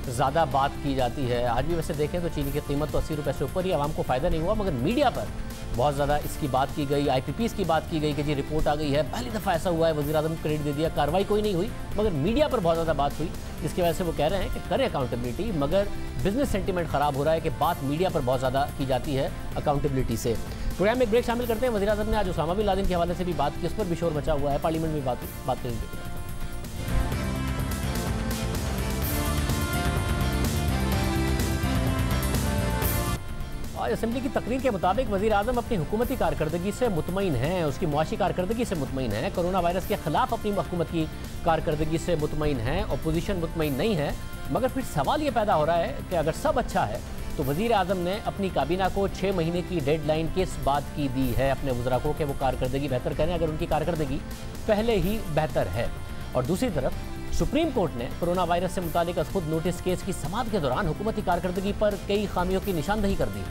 S1: ज़्यादा बात की जाती है। आज भी वैसे देखें तो चीनी की कीमत तो 80 रुपये से ऊपर ही, आवाम को फ़ायदा नहीं हुआ, मगर मीडिया पर बहुत ज़्यादा इसकी बात की गई। आईपीपीज़ की बात की गई कि जी रिपोर्ट आ गई है, पहली दफ़ा ऐसा हुआ है, वज़ीर-ए-आज़म को क्रेडिट दे दिया, कार्रवाई कोई नहीं हुई, मगर मीडिया पर बहुत ज़्यादा बात हुई। जिसकी वजह से वो कह रहे हैं कि करें अकाउंटेबिलिटी, मगर बिजनेस सेंटीमेंट ख़राब हो रहा है कि बात मीडिया पर बहुत ज़्यादा की जाती है अकाउंटेबिलिटी से। प्रोग्राम में एक ब्रेक शामिल करते हैं। वज़ीर-ए-आज़म ने आज उसामा बिन लादेन के हवाले से भी बात की, उस पर भी शोर मचा हुआ है, पार्लियामेंट में बात करेंगे। आज असेंबली की तकरीर के मुताबिक वज़ीर-ए-आज़म अपनी हुकूमती कारकर्दगी से मुतमईन हैं, उसकी मुआशी कारकर्दगी से मुतमईन हैं, कोरोना वायरस के खिलाफ अपनी हुकूमत की कारकर्दगी से मुतमईन हैं, अपोजिशन मुतमईन नहीं है। मगर फिर सवाल ये पैदा हो रहा है कि अगर सब अच्छा है तो वज़ीर-ए-आज़म ने अपनी काबीना को 6 महीने की डेडलाइन किस बात की दी है अपने वज़रा को कि वो कारकर्दगी बेहतर करें, अगर उनकी कारकर्दगी पहले ही बेहतर है। और दूसरी तरफ सुप्रीम कोर्ट ने कोरोना वायरस से मुतालिक खुद नोटिस केस की समाअत के दौरान हुकूमती कारकर्दगी पर कई खामियों की निशानदही कर दी।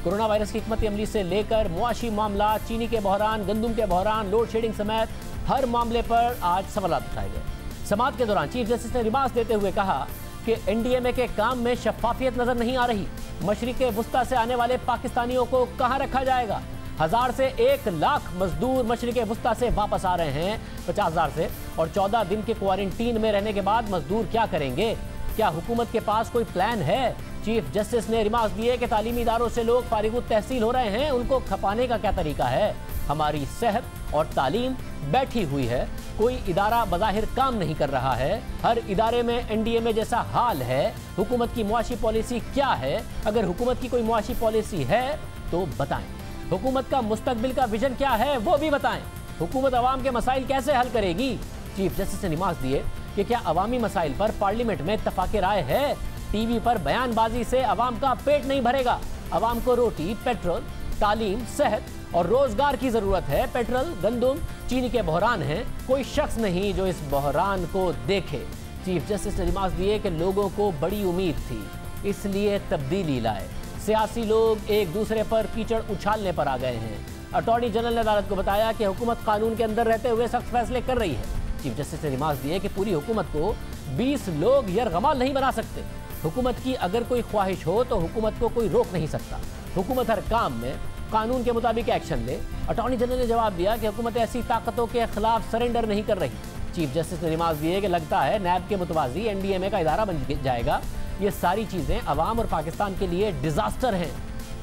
S1: कोरोना वायरस की हिकमत अमली से लेकर मुआशी मामला, चीनी के बहरान, गंदुम के बहरान, लोड शेडिंग समेत हर मामले पर आज सवालात उठाए गए। समाअत के दौरान चीफ जस्टिस ने रिमार्क्स देते हुए कहा कि एनडीएमए के काम में शफाफियत नजर नहीं आ रही। मशरिक़े वुस्ता से आने वाले पाकिस्तानियों को कहां रखा जाएगा? 1000 से 1 लाख मजदूर मशरिक़े वुस्ता से वापस आ रहे हैं, 50,000 से, और 14 दिन के क्वारंटीन में रहने के बाद मजदूर क्या करेंगे? क्या हुकूमत के पास कोई प्लान है? चीफ जस्टिस ने रिमार्क्स दिए कि तालीमी इदारों से लोग फारिगुत तहसील हो रहे हैं, उनको खपाने का क्या तरीका है? हमारी सेहत और तालीम बैठी हुई है, कोई इदारा बज़ाहिर काम नहीं कर रहा है, हर इदारे में एनडीएमए जैसा हाल है। हुकूमत की मुआशी पॉलिसी क्या है? अगर हुकूमत की कोई मुआशी पॉलिसी है तो बताएं। हुकूमत का मुस्तकबिल का विजन क्या है वो भी बताएं। हुकूमत अवाम के मसाइल कैसे हल करेगी? चीफ जस्टिस ने रिमार्क्स दिए कि क्या अवामी मसाइल पर पार्लियामेंट में इत्तफाक़ राय है? टीवी पर बयानबाजी से अवाम का पेट नहीं भरेगा। अवाम को रोटी, पेट्रोल, तालीम, सेहत और रोजगार की जरूरत है। पेट्रोल, गंदुम, चीनी के बहरान हैं, कोई शख्स नहीं जो इस बहरान को देखे। चीफ जस्टिस ने रिमार्क्स दिए कि लोगों को बड़ी उम्मीद थी, इसलिए तब्दीली लाए। सियासी लोग एक दूसरे पर कीचड़ उछालने पर आ गए हैं। अटॉर्नी जनरल ने अदालत को बताया कि हुकूमत कानून के अंदर रहते हुए सख्त फैसले कर रही है। चीफ जस्टिस ने रिमार्क्स दिए कि पूरी हुकूमत को 20 लोग यरगमाल नहीं बना सकते। हुकूमत की अगर कोई ख्वाहिश हो तो हुकूमत को कोई रोक नहीं सकता। हुकूमत हर काम में कानून के मुताबिक एक्शन ले। अटॉर्नी जनरल ने जवाब दिया कि हुकूमत ऐसी ताकतों के खिलाफ सरेंडर नहीं कर रही। चीफ जस्टिस ने रिमार्क्स दिए कि लगता है नैब के मुतवाजी एनडीएमए का इदारा बन जाएगा। ये सारी चीज़ें अवाम और पाकिस्तान के लिए डिजास्टर हैं।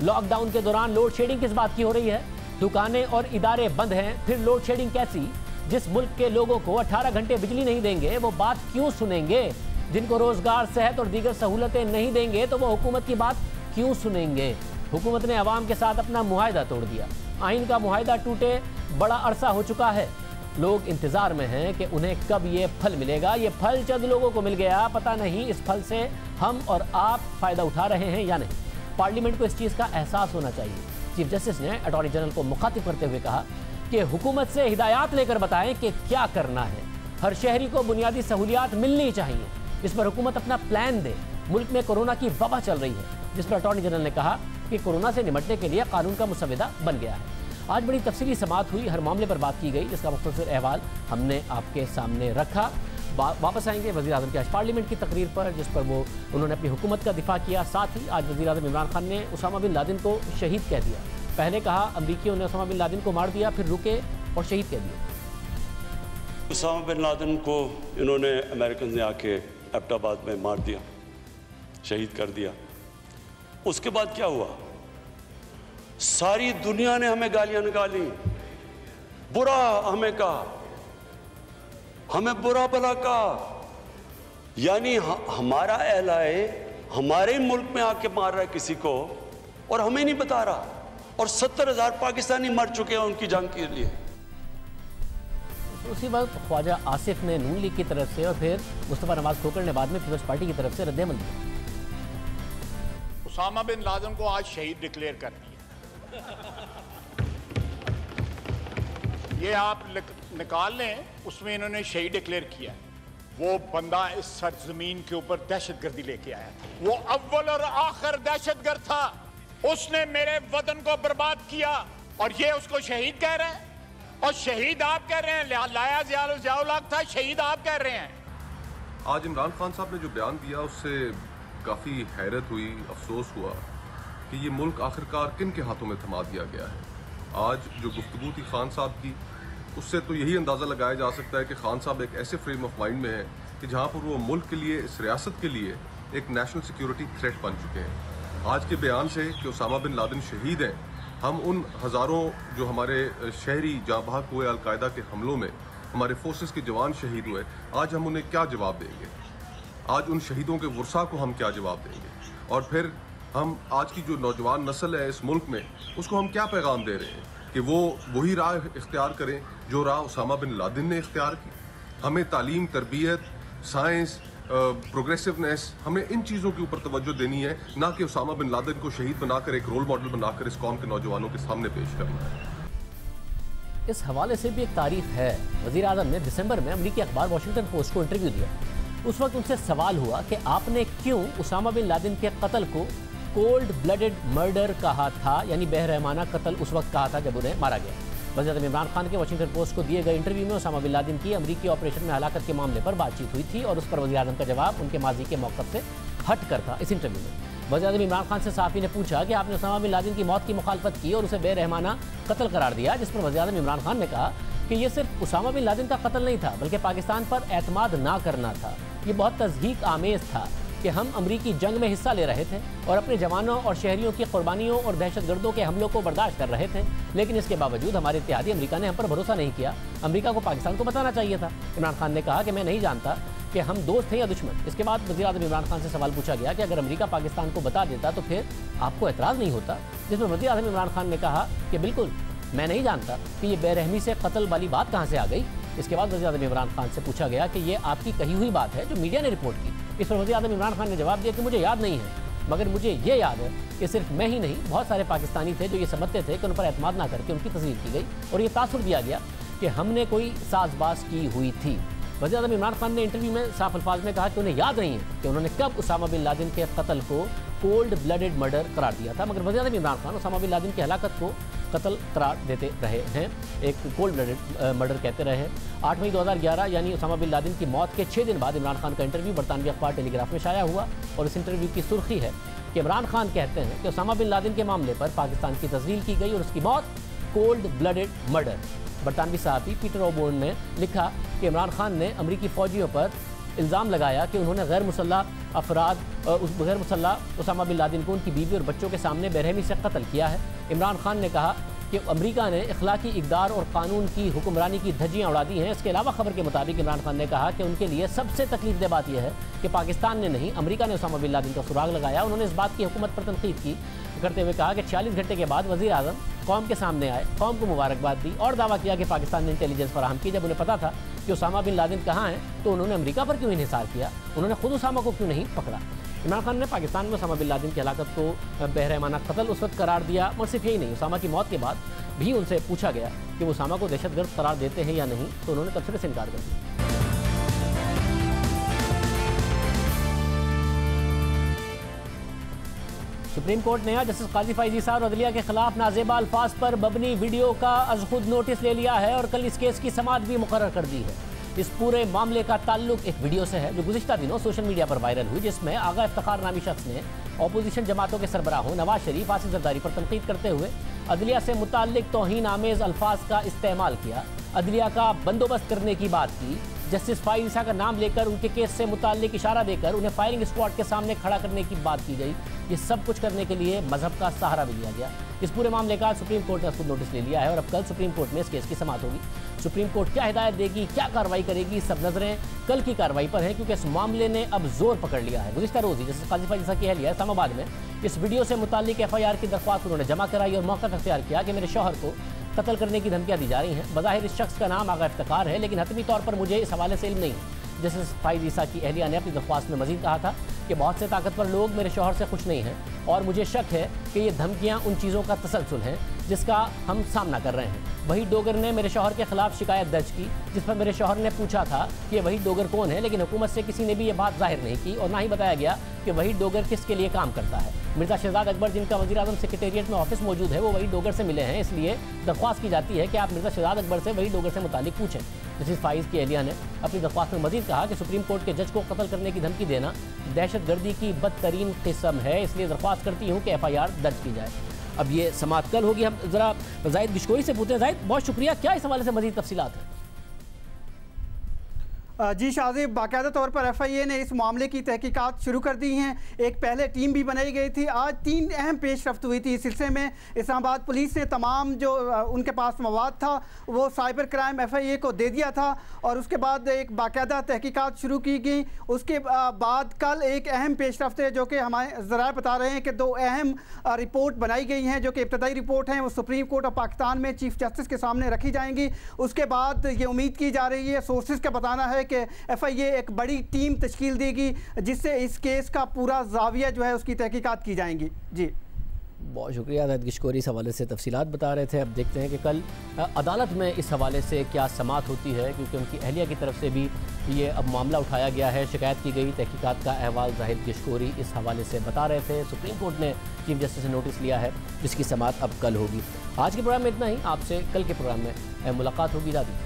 S1: लॉकडाउन के दौरान लोड शेडिंग किस बात की हो रही है? दुकानें और इदारे बंद हैं, फिर लोड शेडिंग कैसी? जिस मुल्क के लोगों को 18 घंटे बिजली नहीं देंगे वो बात क्यों सुनेंगे? जिनको रोजगार, सेहत और दीगर सहूलतें नहीं देंगे तो वो हुकूमत की बात क्यों सुनेंगे? हुकूमत ने अवाम के साथ अपना मुआहदा तोड़ दिया। आइन का मुआहदा टूटे बड़ा अरसा हो चुका है। लोग इंतजार में हैं कि उन्हें कब ये फल मिलेगा। ये फल चंद लोगों को मिल गया, पता नहीं इस फल से हम और आप फायदा उठा रहे हैं या नहीं। पार्लियामेंट को इस चीज़ का एहसास होना चाहिए। चीफ जस्टिस ने अटॉर्नी जनरल को मुखातिब करते हुए कहा कि हुकूमत से हिदायत लेकर बताएं कि क्या करना है। हर शहरी को बुनियादी सहूलियात मिलनी चाहिए, इस पर हुकूमत अपना प्लान दे। मुल्क में कोरोना की वबा चल रही है, जिस पर अटॉर्नी जनरल ने कहा कि कोरोना से निपटने के लिए कानून का मुसविदा बन गया है। आज बड़ी तफसीली समाअत हुई, हर मामले पर बात की गई, जिसका मुख्तसर अहवाल हमने आपके सामने रखा। वापस आएंगे वज़ीर आज़म की आज पार्लियामेंट की तकरीर पर, जिस पर उन्होंने अपनी हुकूमत का दिफा किया। साथ ही आज वज़ीर आज़म इमरान खान ने उसामा बिन लादेन को शहीद कह दिया। पहले कहा अमरीकियों ने उसामा बिन लादेन को मार दिया, फिर रुके और शहीद कह दिया।
S2: उसामा बिन लादेन को इन्होंने अमेरिकन ने आके एबटाबाद में मार दिया, शहीद कर दिया। उसके बाद क्या हुआ? सारी दुनिया ने हमें गालियां निकाली, बुरा हमें कहा, हमें बुरा भला कहा। यानी हमारा एहलाए हमारे मुल्क में आके मार रहा है किसी को और हमें नहीं बता रहा। और 70,000 पाकिस्तानी मर चुके हैं उनकी जंग के लिए।
S1: उसी वक्त ख्वाजा आसिफ ने नून लीग की तरफ से और फिर मुस्तफा नवाज खोखर ने बाद में पीपल्स पार्टी की तरफ से रद्द-ए-अमल दिया।
S7: उसामा बिन लादेन को आज शहीद डिक्लेयर कर दिया। ये आप निकाल लें, उसमें इन्होंने शहीद डिक्लेयर किया। वो बंदा इस सरजमीन के ऊपर दहशतगर्दी लेके आया था, वो अव्वल और आखिर दहशतगर्द था। उसने मेरे वतन को बर्बाद किया और ये उसको शहीद कह रहे हैं। और शहीद आप कह रहे हैं, लाया ज़ियाउल हक था, शहीद आप कह रहे हैं।
S8: आज इमरान खान साहब ने जो बयान दिया उससे काफ़ी हैरत हुई, अफसोस हुआ कि ये मुल्क आखिरकार किन के हाथों में थमा दिया गया है। आज जो गुफ्तगू थी खान साहब की, उससे तो यही अंदाज़ा लगाया जा सकता है कि खान साहब एक ऐसे फ्रेम ऑफ माइंड में है कि जहाँ पर वो मुल्क के लिए, इस रियासत के लिए एक नेशनल सिक्योरिटी थ्रेट बन चुके हैं। आज के बयान से कि उसामा बिन लादेन शहीद हैं, हम उन हज़ारों जो हमारे शहरी जाँ बहक हुए अलकायदा के हमलों में हमारे फोर्सेस के जवान शहीद हुए, आज हम उन्हें क्या जवाब देंगे? आज उन शहीदों के वर्सा को हम क्या जवाब देंगे? और फिर हम आज की जो नौजवान नस्ल है इस मुल्क में, उसको हम क्या पैगाम दे रहे हैं कि वो वही राह इख्तियार करें जो राह उसामा बिन लादेन ने इख्तियार की। हमें तालीम, तरबियत, साइंस, प्रोग्रेसिवनेस, हमें इन चीज़ों के ऊपर तवज्जो देनी है, ना कि उसामा बिन लादेन को शहीद बनाकर एक रोल मॉडल बनाकर इस कौम के नौजवानों के सामने पेश करना है।
S1: इस हवाले से भी एक तारीख है। वज़ीर आज़म ने दिसंबर में अमरीकी अखबार वॉशिंगटन पोस्ट को इंटरव्यू दिया। उस वक्त उनसे सवाल हुआ कि आपने क्यों उसामा बिन लादेन के कत्ल को कोल्ड ब्लडेड मर्डर कहा था, यानी बेरहमाना कत्ल उस वक्त कहा था जब उन्हें मारा गया। वज़ीर आज़म इमरान खान के वॉशिंगटन पोस्ट को दिए गए इंटरव्यू में उसामा बिन लादेन की अमरीकी ऑपरेशन में हलाकत के मामले पर बातचीत हुई थी और उस पर वज़ीर आज़म का जवाब उनके माजी के मौक़िफ़ से हट कर था। इस इंटरव्यू में वज़ीर आज़म इमरान खान से सहाफ़ी ने पूछा कि आपने उसामा बिन लादेन की मौत की मुखालफत की और उसे बेरहमाना कत्ल करार दिया, जिस पर वज़ीर आज़म इमरान खान ने कहा कि यह सिर्फ उसामा बिन लादेन का कत्ल नहीं था, बल्कि पाकिस्तान पर एतमाद ना करना था। ये बहुत तज़हीक आमेज़ था कि हम अमरीकी जंग में हिस्सा ले रहे थे और अपने जवानों और शहरियों की कुर्बानियों और दहशतगर्दों के हमलों को बर्दाश्त कर रहे थे, लेकिन इसके बावजूद हमारे इत्तेहादी अमेरिका ने हम पर भरोसा नहीं किया। अमेरिका को पाकिस्तान को बताना चाहिए था। इमरान खान ने कहा कि मैं नहीं जानता कि हम दोस्त हैं या दुश्मन। इसके बाद वज़ीर आज़म इमरान खान से सवाल पूछा गया कि अगर अमेरिका पाकिस्तान को बता देता तो फिर आपको एतराज़ नहीं होता, जिसमें वज़ीर आज़म इमरान खान ने कहा कि बिल्कुल मैं नहीं जानता कि ये बेरहमी से कत्ल वाली बात कहाँ से आ गई। इसके बाद वज़ीर आज़म इमरान खान से पूछा गया कि ये आपकी कही हुई बात है जो मीडिया ने रिपोर्ट की। इस पर वज़ीर आज़म इमरान खान ने जवाब दिया कि मुझे याद नहीं है, मगर मुझे ये याद है कि सिर्फ मैं ही नहीं, बहुत सारे पाकिस्तानी थे जो ये समझते थे कि उन पर एतमाद ना करके उनकी तस्वीर की गई और ये तासुर दिया गया कि हमने कोई साजबाज की हुई थी। वज़ीर आज़म इमरान खान ने इंटरव्यू में साफ अल्फाज में कहा कि उन्हें याद नहीं है कि उन्होंने कब उसामा बिन लादेन के कत्ल को कोल्ड ब्लडेड मर्डर करार दिया था, मगर वज़ीर आज़म इमरान खान उसामा बिन लादेन की हलाकत को कत्ल करार देते रहे हैं, एक कोल्ड ब्लडेड मर्डर कहते रहे। 8 मई 2011 यानी उसामा बिन लादेन की मौत के 6 दिन बाद इमरान खान का इंटरव्यू बरतानवी अखबार टेलीग्राफ में शाया हुआ और इस इंटरव्यू की सुर्खी है कि इमरान खान कहते हैं कि उसामा बिन लादेन के मामले पर पाकिस्तान की तस्वीर की गई और उसकी मौत कोल्ड ब्लडेड मर्डर। बरतानवी सहाफ़ी पीटर ओबोर्न ने लिखा कि इमरान खान ने अमरीकी फ़ौजियों पर इल्ज़ाम लगाया कि उन्होंने गैर मुसल्लह उसामा बिन लादेन को उनकी बीवी और बच्चों के सामने बेरहमी से कत्ल किया है। इमरान खान ने कहा कि अमेरिका ने इखलाकी इक़दार और कानून की हुक्मरानी की धज्जियाँ उड़ा दी हैं। इसके अलावा खबर के मुताबिक इमरान खान ने कहा कि उनके लिए सबसे तकलीफदेह बात यह है कि पाकिस्तान ने नहीं, अमेरिका ने उसामा बिन लादेन का सुराग लगाया। उन्होंने इस बात की हुकूमत पर तनकीद की करते हुए कहा कि 40 घंटे के बाद वज़ीर आज़म कौम के सामने आए, कौम को मुबारकबाद दी और दावा किया कि पाकिस्तान ने इंटेलिजेंस फराहम की। जब उन्हें पता था कि उसामा बिन लादेन कहाँ हैं तो उन्होंने अमेरिका पर क्यों इन्हिसार किया, उन्होंने खुद उसामा को क्यों नहीं पकड़ा। इमरान खान ने पाकिस्तान में उसामा बिन लादेन की हलाकत को बेरहमाना कत्ल उस वक्त करार दिया, और सिर्फ यही नहीं, उसामा की मौत के बाद भी उनसे पूछा गया कि वो उसामा को दहशतगर्द करार देते हैं या नहीं, तो उन्होंने तबसरे से इनकार कर दिया। सुप्रीम कोर्ट ने आज जस्टिस काजी फाइज ईसा और अदलिया के खिलाफ नाजेबा अल्फाज पर मबनी वीडियो का अज खुद नोटिस ले लिया है और कल इस केस की समाअत भी मुकर्रर कर दी है। इस पूरे मामले का ताल्लुक एक वीडियो से है जो गुज़िश्ता दिनों सोशल मीडिया पर वायरल हुई, जिसमें आगा इफ्तिखार नामी शख्स ने अपोजिशन जमातों के सरबराहों नवाज शरीफ, आसिफ जरदारी पर तनकीद करते हुए अदलिया से मुताल्लिक तौहीन आमेज अल्फाज का इस्तेमाल किया, अदलिया का बंदोबस्त करने की बात की, जस्टिस फाइज ईसा का नाम लेकर उनके केस से मुताल्लिक इशारा देकर उन्हें फायरिंग स्क्वाड के सामने खड़ा करने की बात की गई। ये सब कुछ करने के लिए मजहब का सहारा भी लिया गया। इस पूरे मामले का सुप्रीम कोर्ट ने खुद नोटिस ले लिया है और अब कल सुप्रीम कोर्ट में इस केस की समाअत होगी। सुप्रीम कोर्ट क्या हिदायत देगी, क्या कार्रवाई करेगी, सब नजरें कल की कार्रवाई पर हैं, क्योंकि इस मामले ने अब जोर पकड़ लिया है। गुज़िश्ता रोज ही जस्टिस काजी फाइज ईसा की अहलिया इस्लामाबाद में इस वीडियो से मुताल्लिक FIR की दरख्वास्त उन्होंने जमा कराई और मौका अख्तियार किया कि मेरे शौहर को कत्ल करने की धमकियां दी जा रही हैं। बज़ाहिर इस शख्स का नाम आगा इफ्तिखार है, लेकिन हतमी तौर पर मुझे इस हवाले से इल्म नहीं है। जस्टिस फाइज ईसा की अहलिया ने अपनी दरख्वास्त में मजीद कहा था कि बहुत से ताकतवर लोग मेरे शौहर से खुश नहीं हैं और मुझे शक है कि ये धमकियां उन चीज़ों का तसलसल है जिसका हम सामना कर रहे हैं। वही डोगर ने मेरे शौहर के खिलाफ शिकायत दर्ज की, जिस पर मेरे शौहर ने पूछा था कि वही डोगर कौन है, लेकिन हुकूमत से किसी ने भी ये बात जाहिर नहीं की और ना ही बताया गया कि वही डोगर किसके लिए काम करता है। मिर्ज़ा शहजाद अकबर, जिनका वज़ीर-ए-आज़म सेक्रेटेरिएट में ऑफिस मौजूद है, वो वही डोगर से मिले हैं, इसलिए दरख्वास्त की जाती है कि आप मिर्ज़ा शहजाद अकबर से वही डोगर से मुतालिक पूछें। जस्टिस फाइज की अहलिया ने अपनी दरख्वास्त में मजीद कहा कि सुप्रीम कोर्ट के जज को कत्ल करने की धमकी देना दहशतगर्दी की बदतरीन किस्म है, इसलिए दरख्वास्त करती हूँ कि FIR दर्ज की जाए। अब ये समाअत कल होगी। हम ज़रा जाहिद गिशकोरी से पूछते हैं। जाहिद, बहुत शुक्रिया, क्या इस हवाले से मजीद तफसीलात है?
S9: जी शाज़ेब, बाकायदा तौर पर FIA ने इस मामले की तहकीकात शुरू कर दी हैं। एक पहले टीम भी बनाई गई थी। आज 3 अहम पेशरफ्त हुई थी इस सिलसिले में। इस्लामाबाद पुलिस ने तमाम जो उनके पास मवाद था वो साइबर क्राइम FIA को दे दिया था और उसके बाद एक बाकायदा तहकीकात शुरू की गई। उसके बाद कल एक अहम पेशरफ्त है जो कि हमारे ज़राए बता रहे हैं कि 2 अहम रिपोर्ट बनाई गई हैं जो कि इब्तदाई रिपोर्ट हैं, वो सुप्रीम कोर्ट ऑफ पाकिस्तान में चीफ जस्टिस के सामने रखी जाएंगी। उसके बाद ये उम्मीद की जा रही है, सोर्सेज का बताना है कि FIA एक बड़ी टीम तश्कील देगी जिससे इस केस का पूरा जाविया जो है उसकी तहकीकात की जाएंगी। जी
S1: बहुत शुक्रिया जाहिद गिशकोरी इस हवाले से तफसीलात बता रहे थे। अब देखते हैं कि कल अदालत में इस हवाले से क्या समाअत होती है, क्योंकि उनकी अहलिया की तरफ से भी ये अब मामला उठाया गया है, शिकायत की गई। तहकीकात का अहवाल जाहिद गिशकोरी इस हवाले से बता रहे थे। सुप्रीम कोर्ट ने चीफ जस्टिस से नोटिस लिया है जिसकी समाअत अब कल होगी। आज के प्रोग्राम में इतना ही। आपसे कल के प्रोग्राम में मुलाकात होगी। दादी।